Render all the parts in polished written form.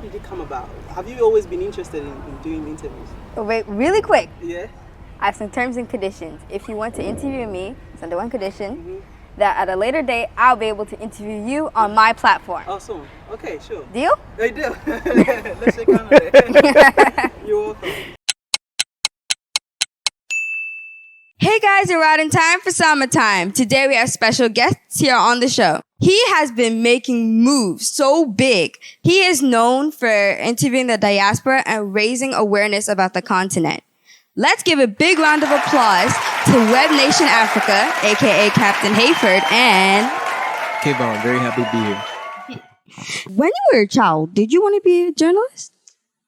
did it come about? Have you always been interested in doing interviews? Oh, wait, really quick. Yeah. I have some terms and conditions. If you want to interview me, it's under one condition, that at a later date, I'll be able to interview you on my platform. Awesome. Okay, sure. Deal? I do. Let's shake hands on it. You're welcome. Hey guys, we're out in time for summertime. Today we have special guests here on the show. He has been making moves so big. He is known for interviewing the diaspora and raising awareness about the continent. Let's give a big round of applause to Web Nation Africa, aka Captain Hayford, and Kayvon, I'm very happy to be here. when you were a child, did you want to be a journalist?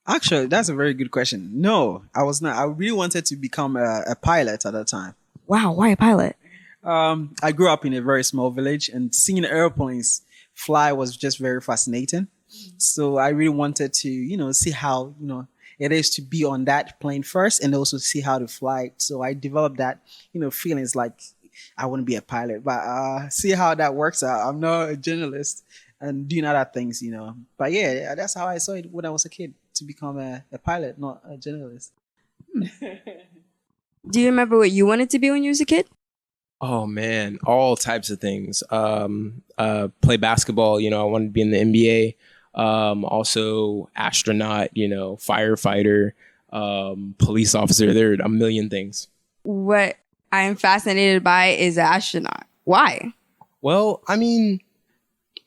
Actually, that's a very good question. No, I was not. I really wanted to become a pilot at that time. Wow, why a pilot? I grew up in a very small village, and seeing airplanes fly was just very fascinating. So I really wanted to, see how, it is to be on that plane first and also see how to fly. So I developed that, feelings like I want to be a pilot, but see how that works out. I'm not a journalist and doing other things, But yeah, that's how I saw it when I was a kid, to become a pilot, not a journalist. Do you remember what you wanted to be when you was a kid? Oh man, all types of things. Play basketball, I wanted to be in the NBA. Also astronaut, firefighter, police officer. There are a million things. What I am fascinated by is an astronaut. Why? Well, I mean,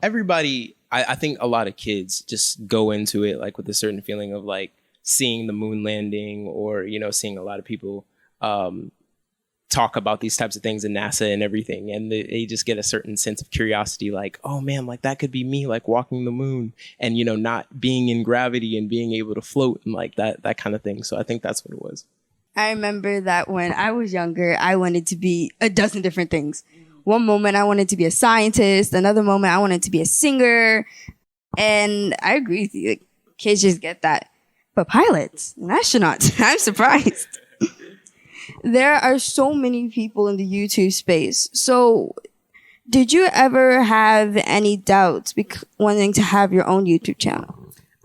everybody, I think a lot of kids just go into it like with a certain feeling of like seeing the moon landing or, seeing a lot of people talk about these types of things in NASA and everything. And they just get a certain sense of curiosity, like, oh man, like that could be me, like walking the moon and, not being in gravity and being able to float and like that kind of thing. So I think that's what it was. I remember that when I was younger, I wanted to be a dozen different things. One moment I wanted to be a scientist. Another moment I wanted to be a singer. And I agree with you. Like, kids just get that. But pilots and astronauts, I'm surprised. There are so many people in the YouTube space. So did you ever have any doubts wanting to have your own YouTube channel?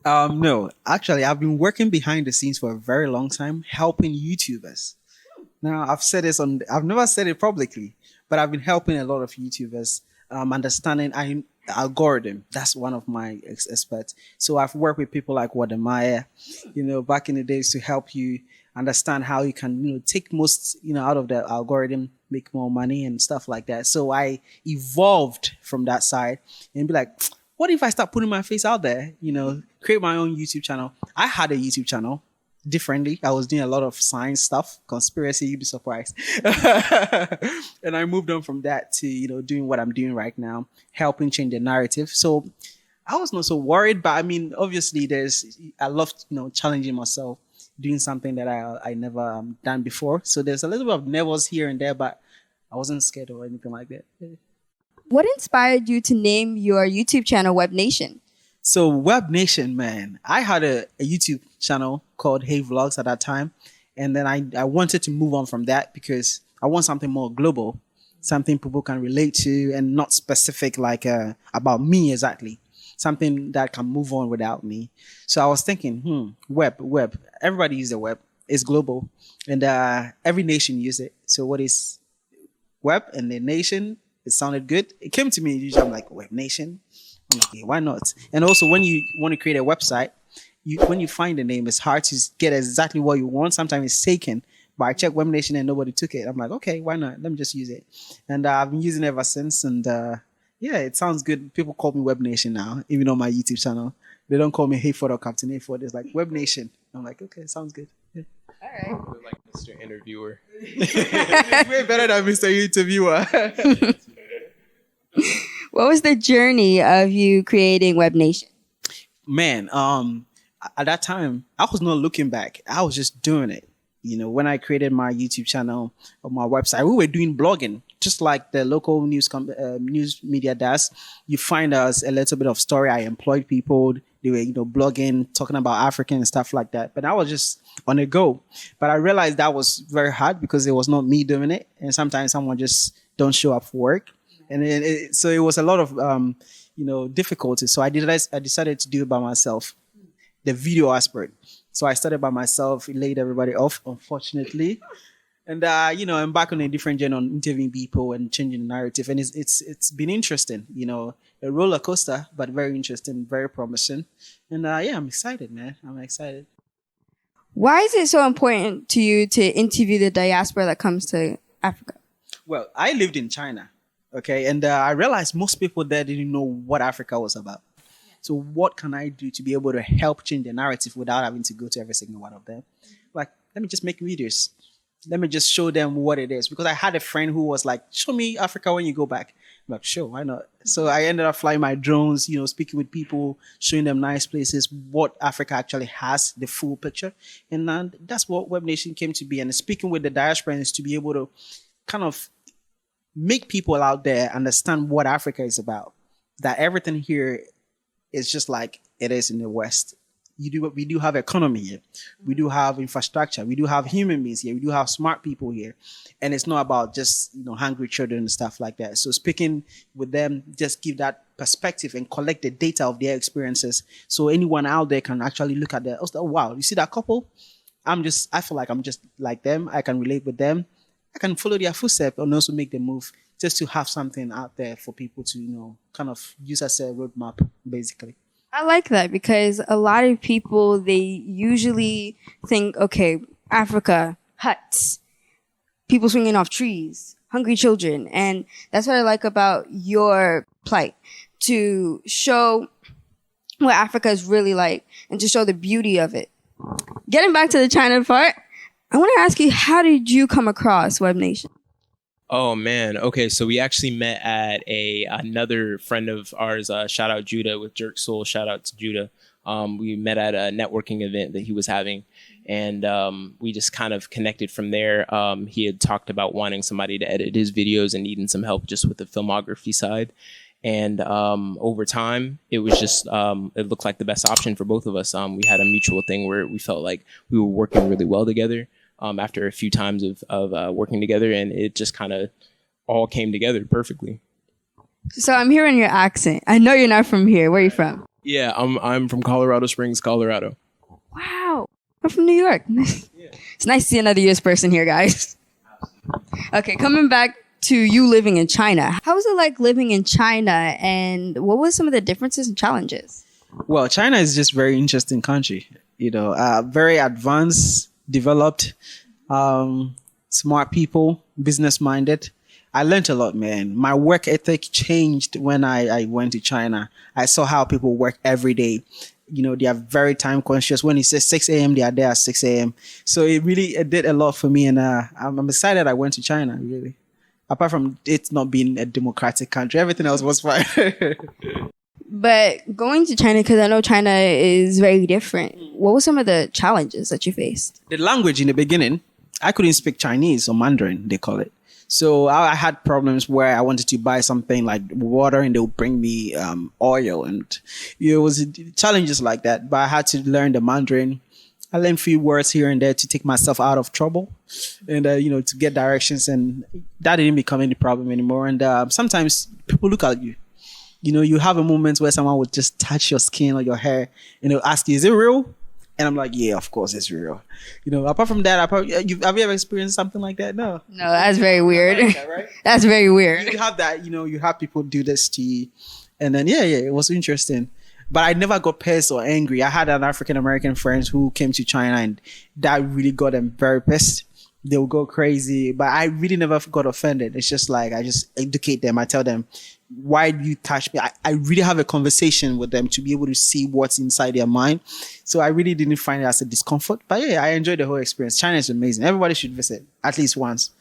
No, actually, I've been working behind the scenes for a very long time, helping YouTubers. Now, I've never said it publicly, but I've been helping a lot of YouTubers understanding algorithm. That's one of my experts. So I've worked with people like Wadamaya, back in the days to help you understand how you can, take most, out of the algorithm, make more money and stuff like that. So I evolved from that side and be like, what if I start putting my face out there, create my own YouTube channel? I had a YouTube channel differently. I was doing a lot of science stuff, conspiracy, you'd be surprised. And I moved on from that to, doing what I'm doing right now, helping change the narrative. So I was not so worried, but I mean, obviously I love, challenging myself, doing something that I never done before. So there's a little bit of nerves here and there, but I wasn't scared or anything like that. What inspired you to name your YouTube channel Web Nation? So Web Nation, man, I had a YouTube channel called Hey Vlogs at that time. And then I wanted to move on from that because I want something more global, something people can relate to and not specific like about me exactly. Something that can move on without me. So I was thinking, web. Everybody uses the web. It's global. And every nation uses it. So what is web and the nation? It sounded good. It came to me. Usually I'm like, Web Nation? I'm like, yeah, why not? And also when you want to create a website, when you find the name, it's hard to get exactly what you want. Sometimes it's taken. But I checked Web Nation and nobody took it. I'm like, okay, why not? Let me just use it. And I've been using it ever since. And yeah, it sounds good. People call me Web Nation now, even on my YouTube channel. They don't call me Hayford or Captain Hayford. It's like Web Nation. I'm like, okay, sounds good. Yeah. All right. We're like Mr. Interviewer. It's way better than Mr. Interviewer. What was the journey of you creating Web Nation? Man, at that time, I was not looking back. I was just doing it. When I created my YouTube channel or my website, we were doing blogging, just like the local news media does. You find us a little bit of story. I employed people. They were, blogging, talking about African and stuff like that. But I was just on a go. But I realized that was very hard because it was not me doing it. And sometimes someone just don't show up for work. And so it was a lot of, difficulty. So I decided to do it by myself. the video aspect. So I started by myself. It laid everybody off, unfortunately. And I'm back on a different journey on interviewing people and changing the narrative. And it's been interesting, a roller coaster, but very interesting, very promising. And I'm excited, man. I'm excited. Why is it so important to you to interview the diaspora that comes to Africa? Well, I lived in China, okay, and I realized most people there didn't know what Africa was about. So what can I do to be able to help change the narrative without having to go to every single one of them? Like, let me just make videos. Let me just show them what it is. Because I had a friend who was like, show me Africa when you go back. I'm like, sure, why not? So I ended up flying my drones, speaking with people, showing them nice places, what Africa actually has, the full picture. And that's what Web Nation came to be. And speaking with the diaspora is to be able to kind of make people out there understand what Africa is about. That everything here is just like it is in the West. We do have economy here. We do have infrastructure. We do have human beings here. We do have smart people here. And it's not about just, hungry children and stuff like that. So speaking with them, just give that perspective and collect the data of their experiences. So anyone out there can actually look at that. Oh, wow, you see that couple? I feel like I'm just like them. I can relate with them. I can follow their footsteps and also make the move just to have something out there for people to, kind of use as a roadmap, basically. I like that because a lot of people, they usually think, okay, Africa, huts, people swinging off trees, hungry children. And that's what I like about your plight, to show what Africa is really like and to show the beauty of it. Getting back to the China part, I want to ask you, how did you come across Web Nation? Oh man. Okay. So we actually met at another friend of ours, shout out Judah with Jerk Soul. Shout out to Judah. We met at a networking event that he was having, and we just kind of connected from there. He had talked about wanting somebody to edit his videos and needing some help just with the filmography side. And over time, it was just, it looked like the best option for both of us. We had a mutual thing where we felt like we were working really well together. After a few times of working together, and it just kind of all came together perfectly. So I'm hearing your accent. I know you're not from here. Where are you from? Yeah, I'm from Colorado Springs, Colorado. Wow. I'm from New York. It's nice to see another US person here, guys. Okay, coming back to you living in China. How was it like living in China, and what were some of the differences and challenges? Well, China is just a very interesting country. Very advanced, developed, smart people, business-minded. I learned a lot, man. My work ethic changed when I went to China. I saw how people work every day. They are very time conscious. When it says 6 a.m., they are there at 6 a.m. So it did a lot for me. And I'm excited I went to China, really. Apart from it not being a democratic country, everything else was fine. But going to China, because I know China is very different, what were some of the challenges that you faced? The language in the beginning, I couldn't speak Chinese or Mandarin, they call it. So I had problems where I wanted to buy something like water and they would bring me oil. And it was challenges like that. But I had to learn the Mandarin. I learned a few words here and there to take myself out of trouble and, to get directions. And that didn't become any problem anymore. And sometimes people look at you. You have a moment where someone would just touch your skin or your hair and they'll ask you, is it real? And I'm like, yeah, of course it's real. Apart from that, have you ever experienced something like that? No. No, that's very weird. Like that, right? That's very weird. You have that, you have people do this to you. And then, it was interesting. But I never got pissed or angry. I had an African-American friend who came to China and that really got them very pissed. They will go crazy. But I really never got offended. It's just like, I just educate them. I tell them, why do you touch me? I really have a conversation with them to be able to see what's inside their mind. So I really didn't find it as a discomfort. But I enjoyed the whole experience. China is amazing. Everybody should visit at least once.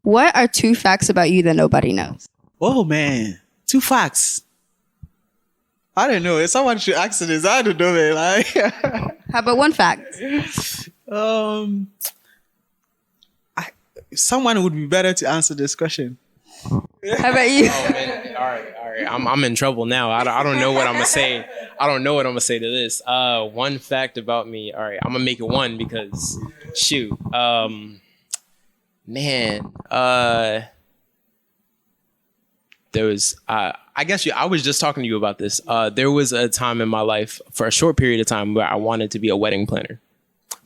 What are 2 facts about you that nobody knows? Oh, man. 2 facts. I don't know. If someone should answer this, I don't know, man. Like, How about 1 fact? Someone would be better to answer this question. How about you? Oh man! All right. I'm in trouble now. I don't know what I'm gonna say. I don't know what I'm gonna say to this. 1 fact about me. All right, I'm gonna make it 1 because shoot. Man. there was, I was just talking to you about this. There was a time in my life for a short period of time where I wanted to be a wedding planner.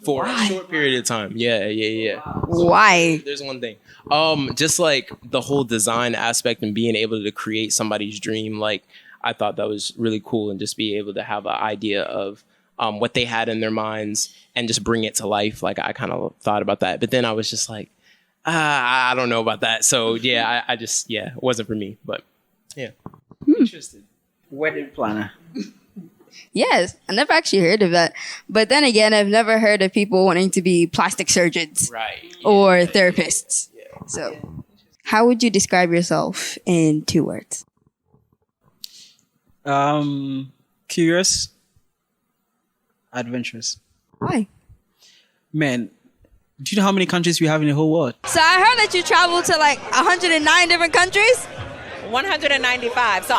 For a short period of time. Yeah. Why? There's one thing. Just like the whole design aspect and being able to create somebody's dream. Like, I thought that was really cool, and just be able to have an idea of what they had in their minds and just bring it to life. Like, I kind of thought about that. But then I was just like, I don't know about that. So yeah, I just, it wasn't for me, but yeah. Interesting. Wedding planner. Yes, I never actually heard of that. But then again, I've never heard of people wanting to be plastic surgeons or therapists. Yeah. So, how would you describe yourself in 2 words? Curious, adventurous. Why? Man, do you know how many countries we have in the whole world? So I heard that you traveled to like 109 different countries. 195. So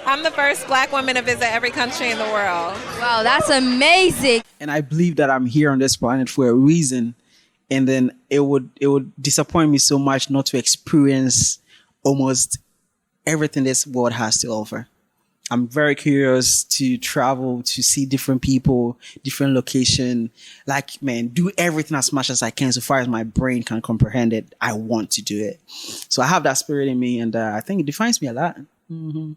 I'm the first Black woman to visit every country in the world. Wow, that's amazing. And I believe that I'm here on this planet for a reason. And then it would disappoint me so much not to experience almost everything this world has to offer. I'm very curious to travel, to see different people, different location. Like, man, do everything as much as I can. So far as my brain can comprehend it, I want to do it. So I have that spirit in me, and I think it defines me a lot. Mm-hmm.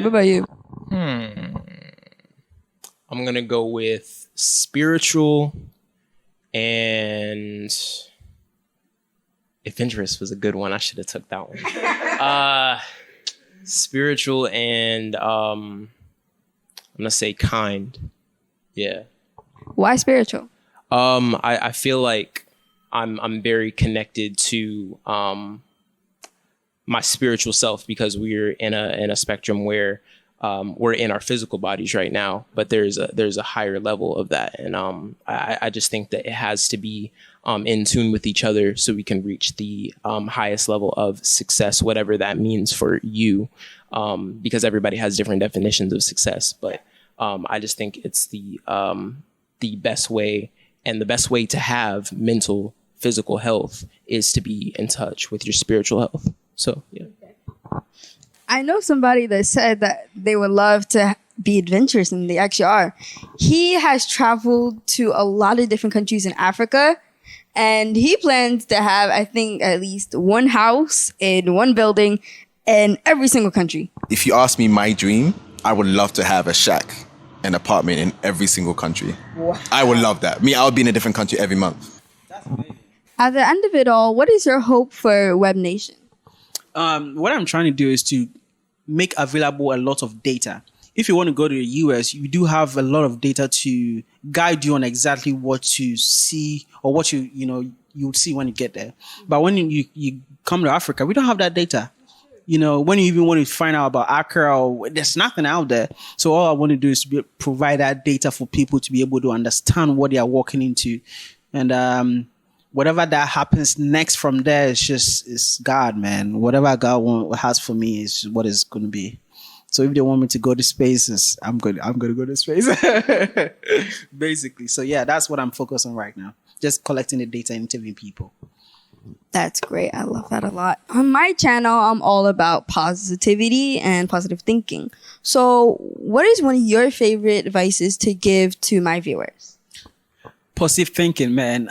What about you? I'm going to go with spiritual, and adventurous was a good one. I should have took that one. Spiritual, and I'm gonna say kind. Yeah. Why spiritual? I feel like I'm very connected to my spiritual self, because we're in a spectrum where we're in our physical bodies right now, but there's a higher level of that, and I just think that it has to be in tune with each other so we can reach the highest level of success, whatever that means for you, because everybody has different definitions of success. But I just think it's the best way, and the best way to have mental, physical health is to be in touch with your spiritual health. So, yeah. I know somebody that said that they would love to be adventurous, and they actually are. He has traveled to a lot of different countries in Africa, and he plans to have, I think, at least one house in one building in every single country. If you ask me my dream, I would love to have a shack, an apartment in every single country. Wow. I would love that. I would be in a different country every month. That's amazing. At the end of it all, what is your hope for Web Nation? What I'm trying to do is to make available a lot of data. If you want to go to the US, you do have a lot of data to guide you on exactly what to see, or what you would see when you get there. But when you come to Africa, we don't have that data. When you even want to find out about Accra, there's nothing out there. So all I want to do is to provide that data for people to be able to understand what they are walking into. And whatever that happens next from there is God, man. Whatever God has for me is what it's going to be. So if they want me to go to space, I'm going to go to space, basically. So yeah, that's what I'm focused on right now. Just collecting the data and interviewing people. That's great. I love that a lot. On my channel, I'm all about positivity and positive thinking. So what is one of your favorite advices to give to my viewers? Positive thinking, man.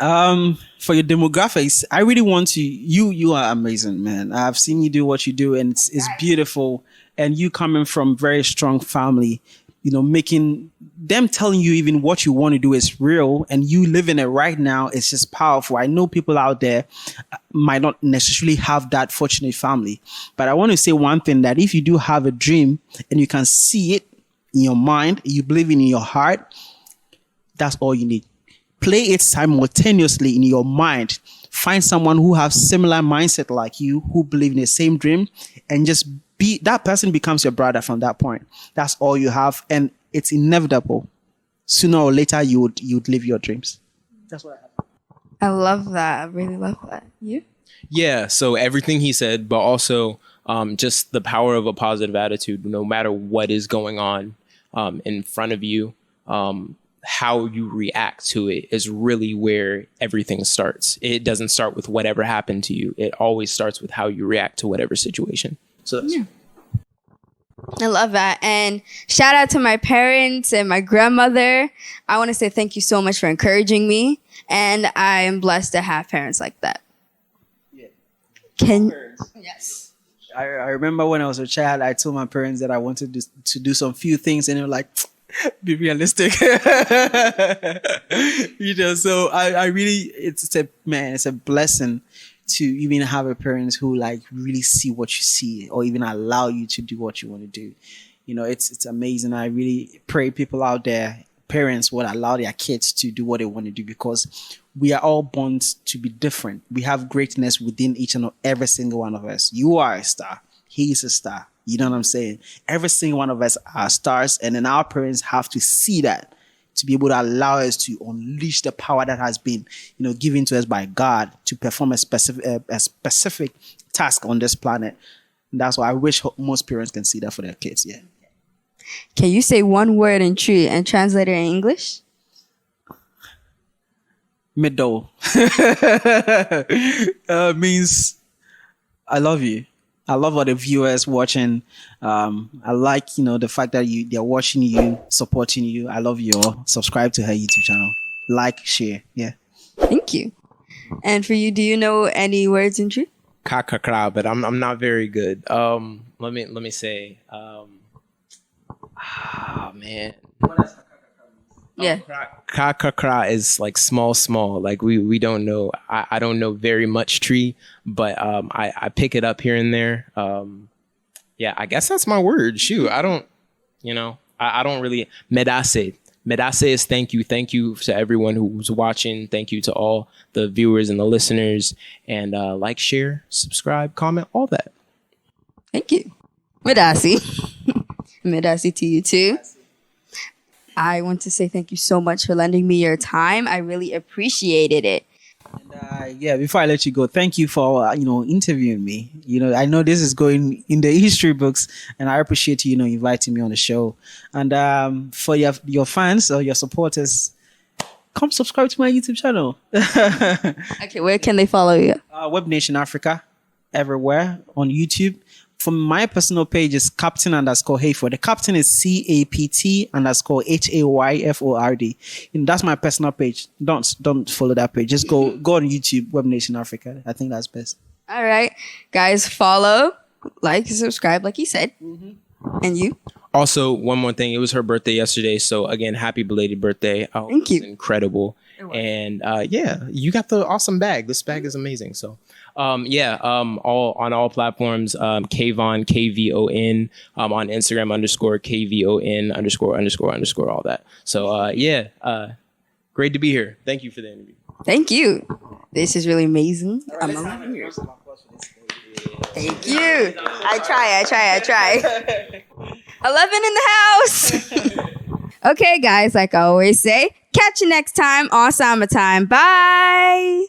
For your demographics, I really want to. You are amazing, man. I've seen you do what you do, and it's beautiful. And you coming from very strong family, making them telling you even what you want to do is real, and you living it right now. It's just powerful. I know people out there might not necessarily have that fortunate family, but I want to say one thing: that if you do have a dream and you can see it in your mind, you believe in your heart, that's all you need. Play it simultaneously in your mind. Find someone who has similar mindset like you, who believe in the same dream, and just be that person becomes your brother from that point. That's all you have, and it's inevitable. Sooner or later, you'd live your dreams. That's what I have. I love that. I really love that. You? Yeah. So everything he said, but also just the power of a positive attitude, no matter what is going on in front of you. how you react to it is really where everything starts. It doesn't start with whatever happened to you. It always starts with how you react to whatever situation. So that's I love that. And shout out to my parents and my grandmother. I want to say thank you so much for encouraging me. And I am blessed to have parents like that. Yes. I remember when I was a child, I told my parents that I wanted to do some few things, and they were like, be realistic. So I really, it's a blessing to even have a parents who like really see what you see, or even allow you to do what you want to do. It's amazing. I really pray people out there, parents, would allow their kids to do what they want to do, because we are all born to be different. We have greatness within each and every single one of us. You are a star. He's a star. You know what I'm saying? Every single one of us are stars, and then our parents have to see that to be able to allow us to unleash the power that has been, given to us by God to perform a specific task on this planet. And that's why I wish most parents can see that for their kids. Yeah. Can you say one word in Tree and translate it in English? Middle. Means I love you. I love all the viewers watching. I like, the fact that they're watching you, supporting you. I love you all. Subscribe to her YouTube channel. Like, share. Yeah. Thank you. And for you, do you know any words in Tree? Ka, but I'm not very good. Let me say, man. Yeah. Ka is like small. Like we don't know. I don't know very much Tree, but I pick it up here and there. Yeah, I guess that's my word. Shoot, I don't really. Medase. Medase is thank you. Thank you to everyone who's watching. Thank you to all the viewers and the listeners. And like, share, subscribe, comment, all that. Thank you. Medasi. Medasi to you too. I want to say thank you so much for lending me your time. I really appreciated it. And, before I let you go, thank you for interviewing me. I know this is going in the history books, and I appreciate you inviting me on the show. And for your fans or your supporters, come subscribe to my YouTube channel. Okay, where can they follow you? Web Nation Africa, everywhere on YouTube. For my personal page is Captain_Hayford. The Captain is CAPT_HAYFORD. That's my personal page. Don't follow that page. Just go on YouTube, Web Nation Africa. I think that's best. All right, guys, follow, like, subscribe, like he said. Mm-hmm. And you? Also, one more thing. It was her birthday yesterday, so again, happy belated birthday. Oh, thank you. Incredible. And you got the awesome bag. This bag is amazing. So. All on all platforms, Kvon, KVON, on Instagram _KVON __ all that. So, great to be here. Thank you for the interview. Thank you. This is really amazing. I'm 11 years. Thank you. I try. 11 in the house. Okay, guys, like I always say, catch you next time on Summertime. Bye.